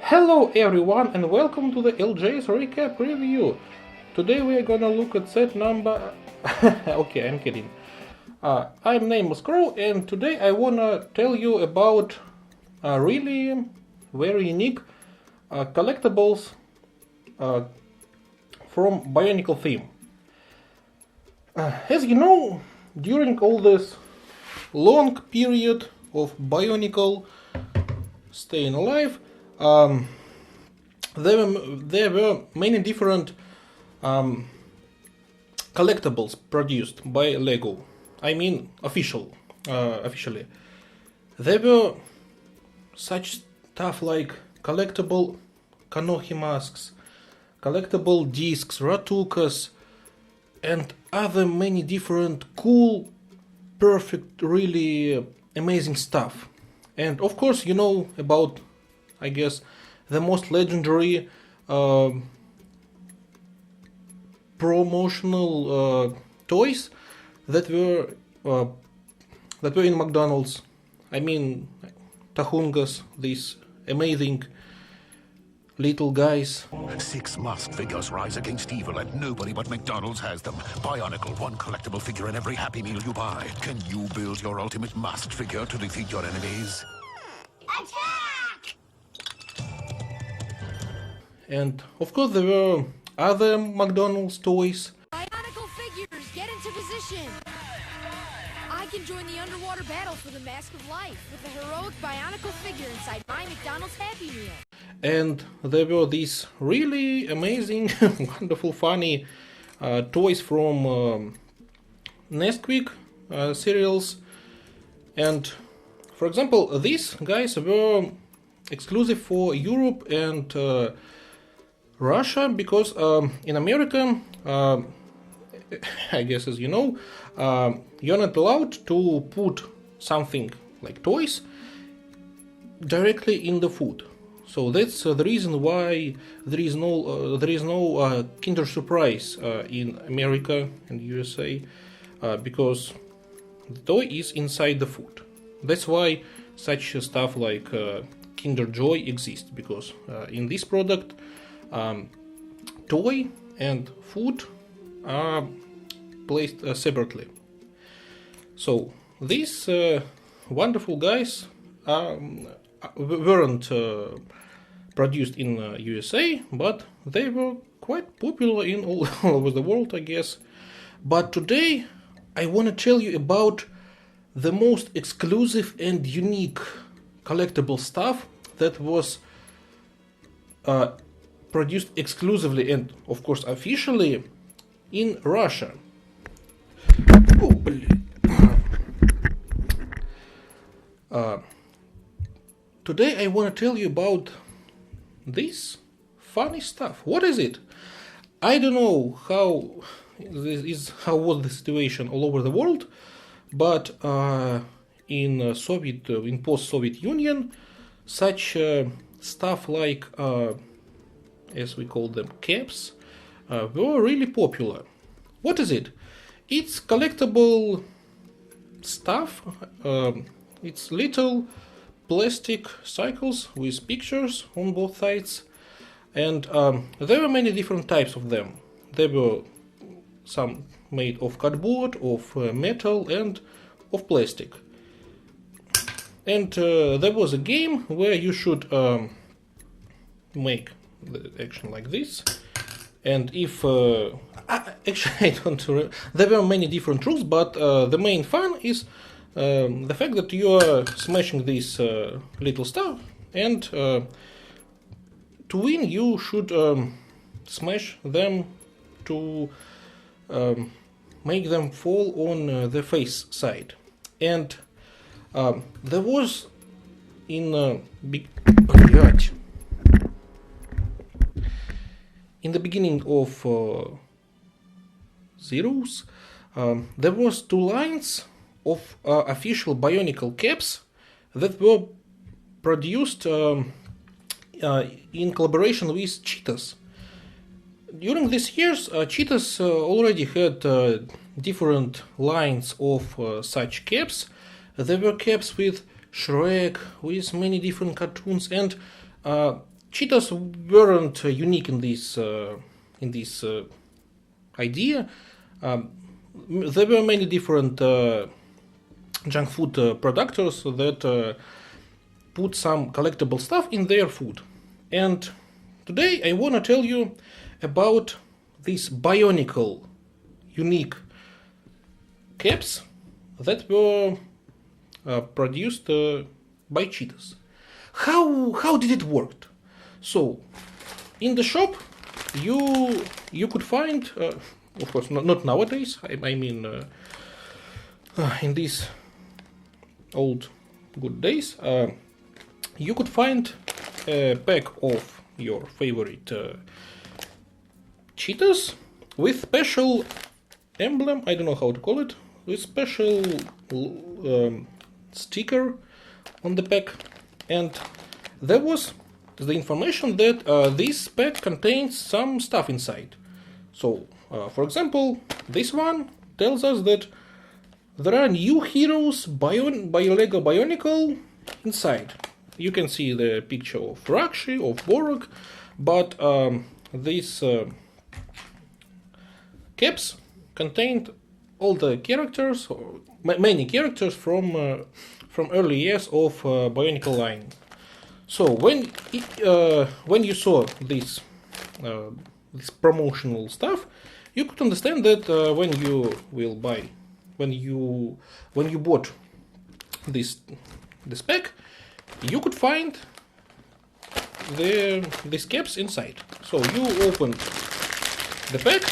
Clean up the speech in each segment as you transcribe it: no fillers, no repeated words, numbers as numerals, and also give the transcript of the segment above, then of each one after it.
Hello everyone and welcome to the LJ's recap review. Today we are gonna look at set number... okay, I'm kidding. I'm Nameless Crow and today I wanna tell you about really very unique collectibles from Bionicle theme. As you know, during all this long period of Bionicle staying alive, there were many different collectibles produced by Lego. I mean, officially. There were such stuff like collectible Kanohi masks, collectible discs, Ratukas, and other many different cool, perfect, really amazing stuff. And of course, you know about, I guess, the most legendary promotional toys that were in McDonald's. I mean, Tahungas, these amazing little guys. 6 masked figures rise against evil and nobody but McDonald's has them. Bionicle, one collectible figure in every Happy Meal you buy. Can you build your ultimate masked figure to defeat your enemies? Attack! And of course there were other McDonald's toys. Bionicle figures, get into position! I can join the underwater battle for the Mask of Life with the heroic Bionicle figure inside my McDonald's Happy Meal. And there were these really amazing, wonderful, funny toys from Nesquik cereals. And for example, these guys were exclusive for Europe and Russia, because in America, I guess as you know, you're not allowed to put something like toys directly in the food. So that's the reason why there is no Kinder Surprise in America and USA, because the toy is inside the food. That's why such stuff like Kinder Joy exists, because in this product, toy and food are placed separately. So these wonderful guys weren't produced in USA, but they were quite popular in all over the world, I guess. But today I want to tell you about the most exclusive and unique collectible stuff that was produced exclusively and of course officially in Russia. Oh, today I want to tell you about this funny stuff. What is it? I don't know how was the situation all over the world, but in post-Soviet Union, such stuff like as we call them caps were really popular. What is it? It's collectible stuff. It's little plastic cycles with pictures on both sides, and there were many different types of them. There were some made of cardboard, of metal, and of plastic. And there was a game where you should make the action like this, and if actually I don't. There were many different rules, but the main fun is the fact that you are smashing this little stuff, and to win you should smash them to make them fall on the face side. And there was in the beginning of Zeros, there was 2 lines of official Bionicle caps that were produced in collaboration with Cheetahs. During these years, Cheetahs already had different lines of such caps. There were caps with Shrek, with many different cartoons, and cheetahs weren't unique in this idea. There were many different junk food producers that put some collectible stuff in their food. And today I want to tell you about these Bionicle unique caps that were produced by cheetahs. How did it work? So, in the shop, you could find, of course, not nowadays. I mean, in these old good days, you could find a pack of your favorite cheetahs with special emblem. I don't know how to call it. With special sticker on the pack, and there was the information that this pack contains some stuff inside. So, for example, this one tells us that there are new heroes by Lego Bionicle inside. You can see the picture of Rakshi, of Borok, but these caps contained all the characters, or many characters from early years of Bionicle line. So when you saw this promotional stuff, you could understand that when you bought this pack, you could find these caps inside. So you opened the pack.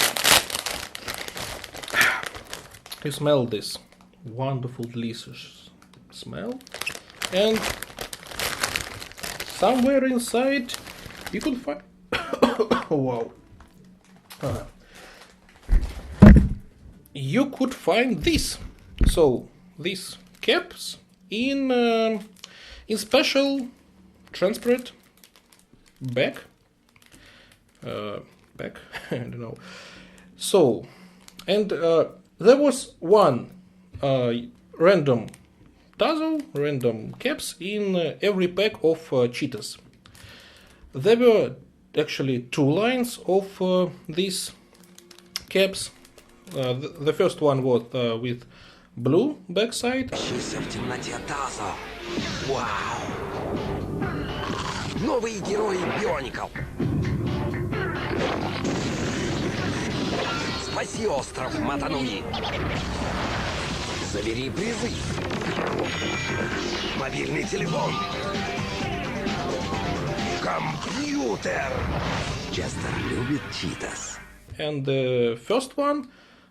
You smell this wonderful, delicious smell, and somewhere inside you could find wow, you could find this. So these caps in special transparent bag. I don't know. So, and there was one random tassel, random caps in every pack of cheetahs. There were actually two lines of these caps. The first one was with blue backside. Вау! Новые герои Bionicle! Спаси остров Матануи! Забери призы! Мобильный телефон! Компьютер! Честер любит читас. And the first one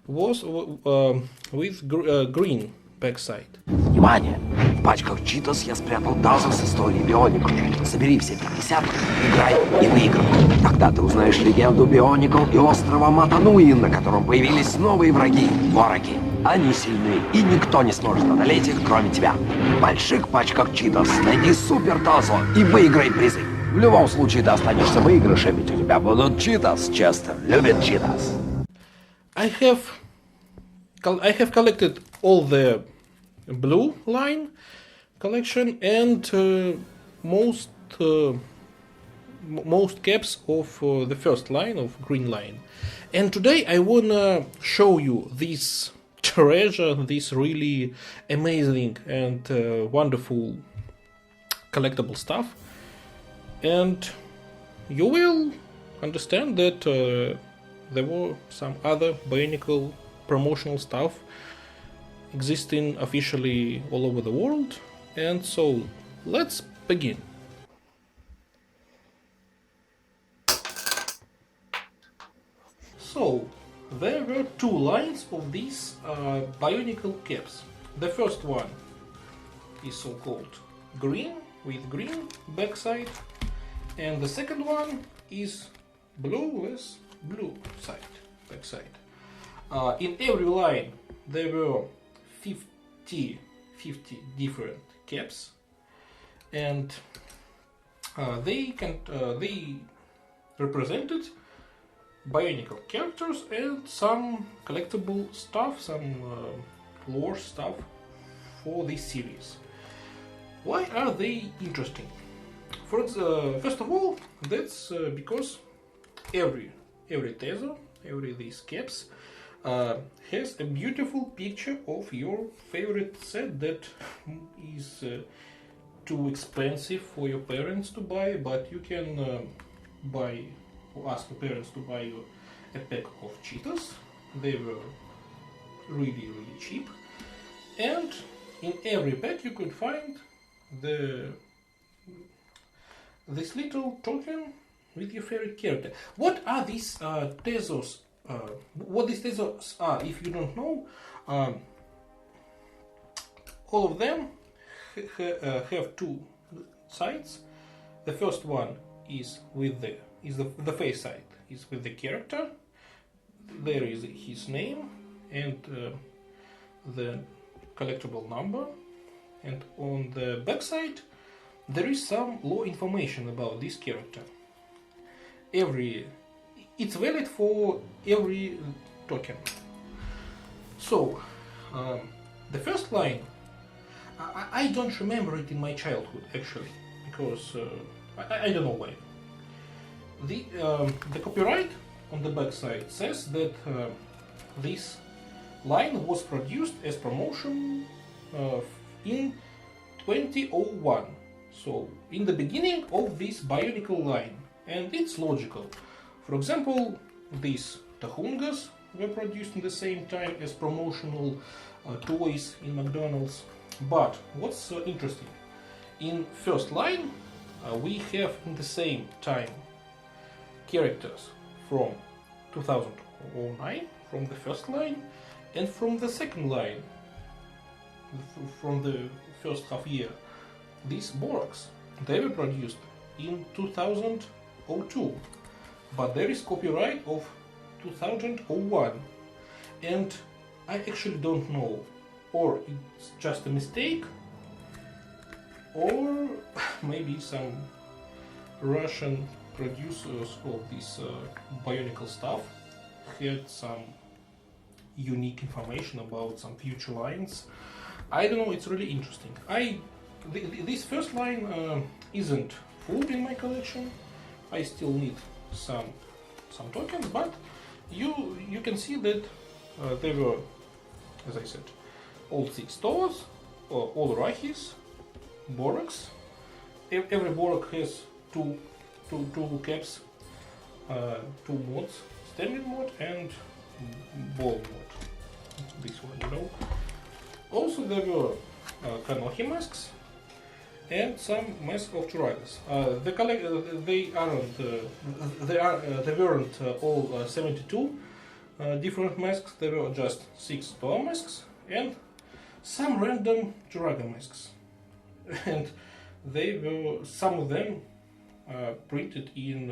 was with green backside. Внимание! В пачках читас я спрятал дазу с историей Bionicle. Собери все 50, играй и выиграй. Тогда ты узнаешь легенду Bionicle и острова Матануи, на котором появились новые враги — вороги. Они сильны, и никто не сможет одолеть их, кроме тебя. В больших пачках читас найди супер тазу и выиграй призы. В любом случае ты останешься выигрышем, ведь у тебя будут читас. Честер любит читас. I have collected all the blue line collection and most caps of the first line of green line. And today I wanna show you this treasure, this really amazing and wonderful collectible stuff, and you will understand that there were some other Bionicle promotional stuff existing officially all over the world. And so let's begin. So there were two lines of these Bionicle caps. The first one is so-called green with green backside, and the second one is blue with blue backside. In every line there were 50 different caps, and they represented Bionicle characters and some collectible stuff, some lore stuff for this series. Why are they interesting? First of all, that's because every taser, every these caps has a beautiful picture of your favorite set that is too expensive for your parents to buy, but you can buy or ask your parents to buy you a pack of cheetahs. They were really cheap, and in every pack you could find this little token with your favorite character. What are these tasers? What these tasers are, if you don't know, all of them have two sides. The first one is with the face side is with the character. There is his name and the collectible number, and on the back side there is some low information about this character. It's valid for every token. So the first line, I don't remember it in my childhood actually, because I don't know why. The copyright on the back side says that this line was produced as promotion in 2001. So in the beginning of this Bionicle line, and it's logical. For example, these Tahungas were produced in the same time as promotional toys in McDonald's. But what's interesting, in first line we have in the same time characters from 2009 from the first line, and from the second line from the first half year, these Boraks, they were produced in 2002, but there is copyright of 2001, and I actually don't know, or it's just a mistake, or maybe some Russian producers of this Bionicle stuff had some unique information about some future lines. I don't know, it's really interesting. This first line isn't full in my collection. I still need some tokens, but you can see that there were, as I said, all 6 stores, all Rahis, Boraks. Every Borak has two caps, 2 mods, standard mod and ball mod. This one, you know. Also there were Kanohi masks and some masks of Churagas. They weren't all 72 different masks. There were just 6 Toa masks and some random Churaga masks. And some of them printed in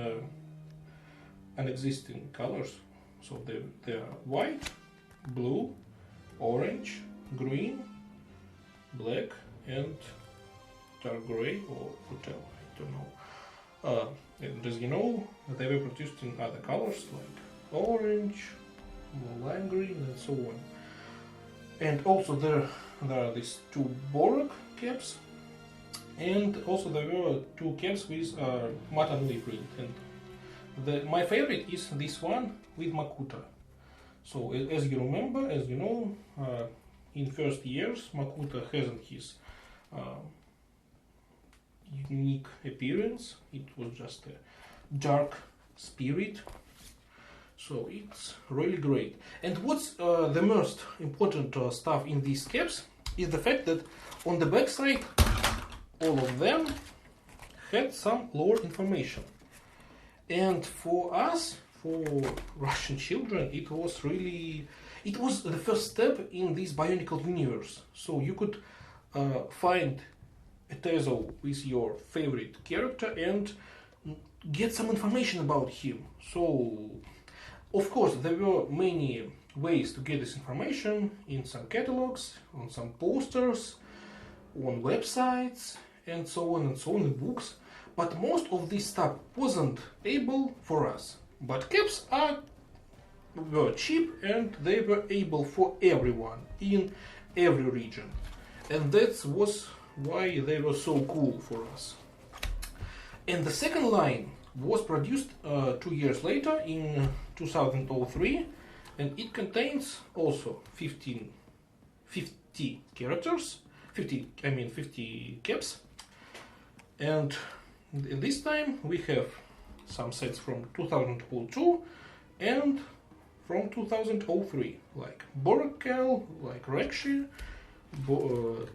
unexisting colors. So they are white, blue, orange, green, black, and dark gray or hotel, I don't know. And as you know, they were produced in other colors like orange, lime green, and so on. And also there are these 2 Borak caps, and also there were 2 caps with Matanui print. And my favorite is this one with Makuta. So as you remember, as you know, in first years Makuta hasn't his unique appearance. It was just a dark spirit. So it's really great. And what's the most important stuff in these caps is the fact that on the back side all of them had some lore information. And for us, for Russian children, it was the first step in this Bionicle universe. So you could find a taser with your favorite character and get some information about him. So, of course, there were many ways to get this information in some catalogs, on some posters, on websites, and so on, in books. But most of this stuff wasn't able for us. But caps were cheap and they were able for everyone in every region. And that was why they were so cool for us. And the second line was produced 2 years later in 2003, and it contains also 50 characters, 50 caps. And this time we have some sets from 2002 and from 2003, like Borakel, like Rekshi,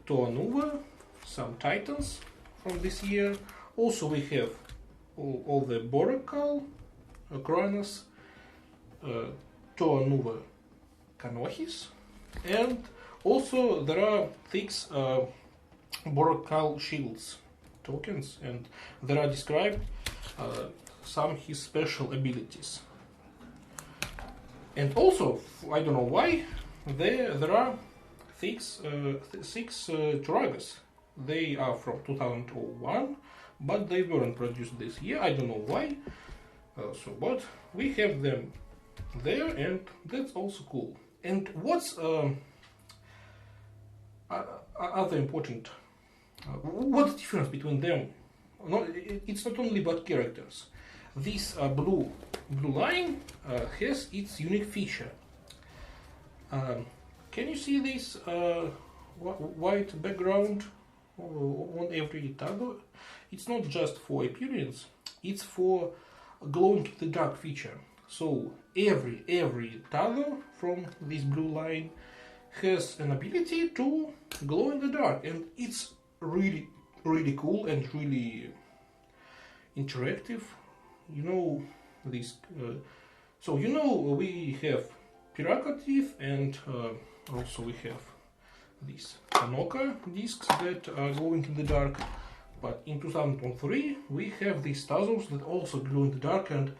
Toanuva, some Titans from this year. Also we have all the Borakel, Kronos, Toanuva Kanohis, and also there are 6 Borakel shields tokens, and there are described some his special abilities. And also, I don't know why, there are 6 Turagas. They are from 2001, but they weren't produced this year. I don't know why. But we have them there, and that's also cool. And what's other important? What's the difference between them? No, it's not only about characters. This blue line has its unique feature. Can you see this white background on every toggle? It's not just for appearance, it's for glowing in the dark feature. So every toggle from this blue line has an ability to glow in the dark, and it's really cool and really interactive. You know this. So you know we have Piraka teeth, and also we have these Kanoka discs that are glowing in the dark. But in 2003 we have these tassels that also glow in the dark, and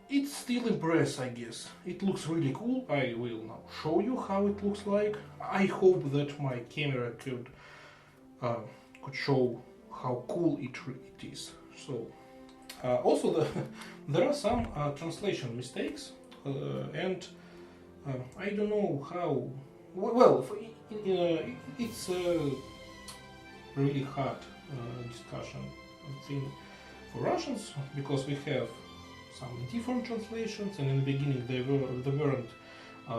it still impresses, I guess. It looks really cool. I will now show you how it looks like. I hope that my camera could show how cool it is. So also there are some translation mistakes, and I don't know how. Well, it's a really hard discussion thing for Russians, because we have some different translations, and in the beginning there weren't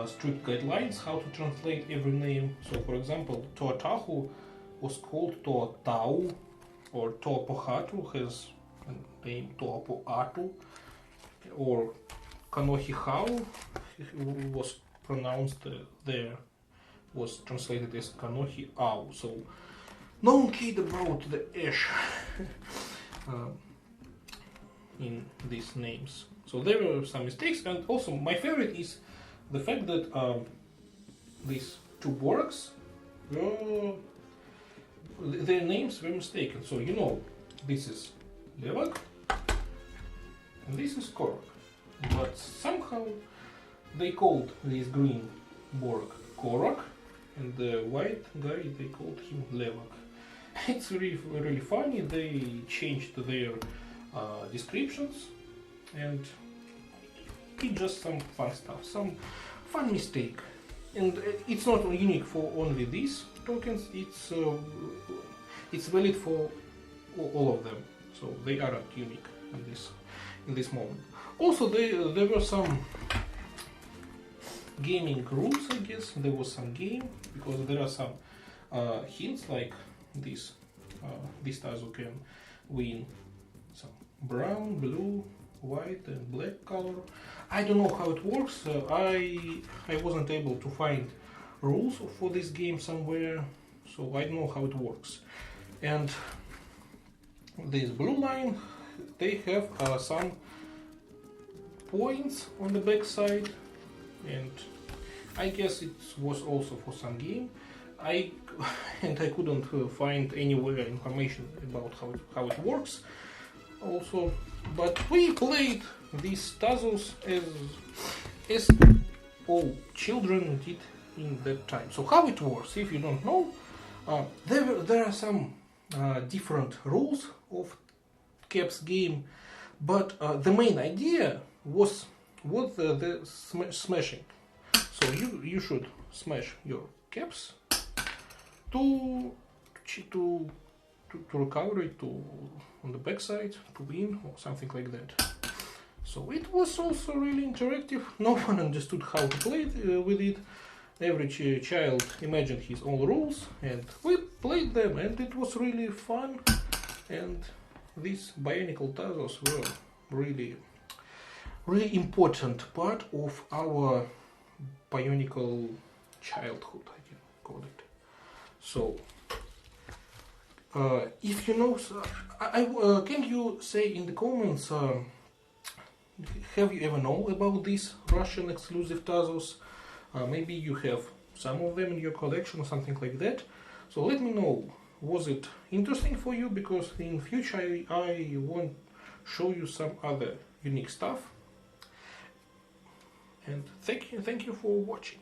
strict guidelines how to translate every name. So for example, Toatahu was called Toatau, or Toapohatu has a name Toapoatu, or Kanohihau was pronounced there, was translated as Kanohi-au. So no one cared about the ash in these names. So there were some mistakes, and also my favorite is the fact that these two Borgs, their names were mistaken. So you know, this is Levak and this is Korak, but somehow they called this green Borg Korak, and the white guy, they called him Levak. It's really funny. They changed their descriptions, and it's just some fun stuff, some fun mistake. And it's not unique for only these tokens, it's valid for all of them, so they aren't unique in this moment. Also there were some gaming rules, I guess. There was some game, because there are some hints like this Tazo can win some brown, blue, white and black color. I don't know how it works. I wasn't able to find rules for this game somewhere, so I don't know how it works. And this blue line, they have some points on the back side, and I guess it was also for some game. I couldn't find anywhere information about how it works also, but we played these Tazos as all children did in that time. So how it works, if you don't know, there are some different rules of Caps game, but the main idea was the smashing. So you should smash your caps to to recover it on the backside to win or something like that. So it was also really interactive. No one understood how to play with it. Every child imagined his own rules, and we played them, and it was really fun. And these Bionicle Tazos were really important part of our Bionicle childhood, I can call it. So, if you know, can you say in the comments, have you ever know about these Russian exclusive Tazos? Maybe you have some of them in your collection or something like that. So let me know, was it interesting for you? Because in future I want to show you some other unique stuff. And thank you for watching.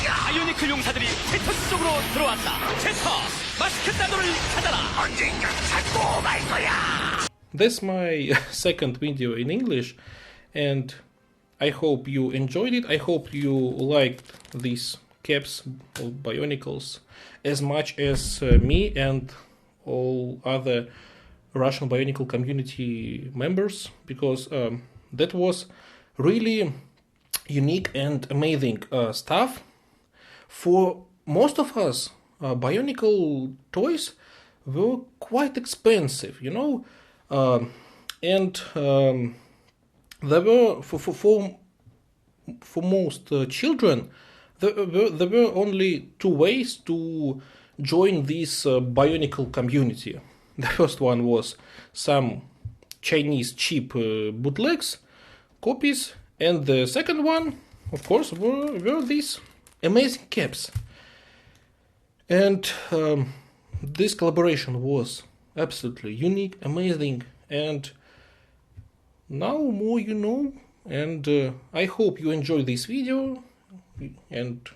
바이오니클 용사들이 테토스 쪽으로 들어왔다. 제터, 마스크 나노를 찾아라. 언젠가 찾고 말 거야. That's my second video in English, and I hope you enjoyed it. I hope you liked these caps of Bionicles as much as me and all other Russian Bionicle community members, because that was really unique and amazing stuff. For most of us, Bionicle toys were quite expensive, you know, and there were for most children there were only two ways to join this Bionicle community. The first one was some Chinese cheap bootlegs, copies, and the second one, of course, were these amazing caps. And this collaboration was absolutely unique, amazing, and now more you know. And I hope you enjoyed this video, and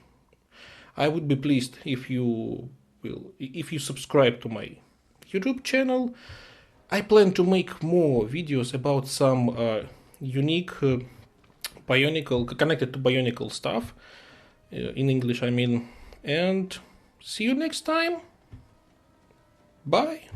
I would be pleased if you subscribe to my YouTube channel. I plan to make more videos about some unique Bionicle, connected to Bionicle stuff, in English I mean, and see you next time. Bye.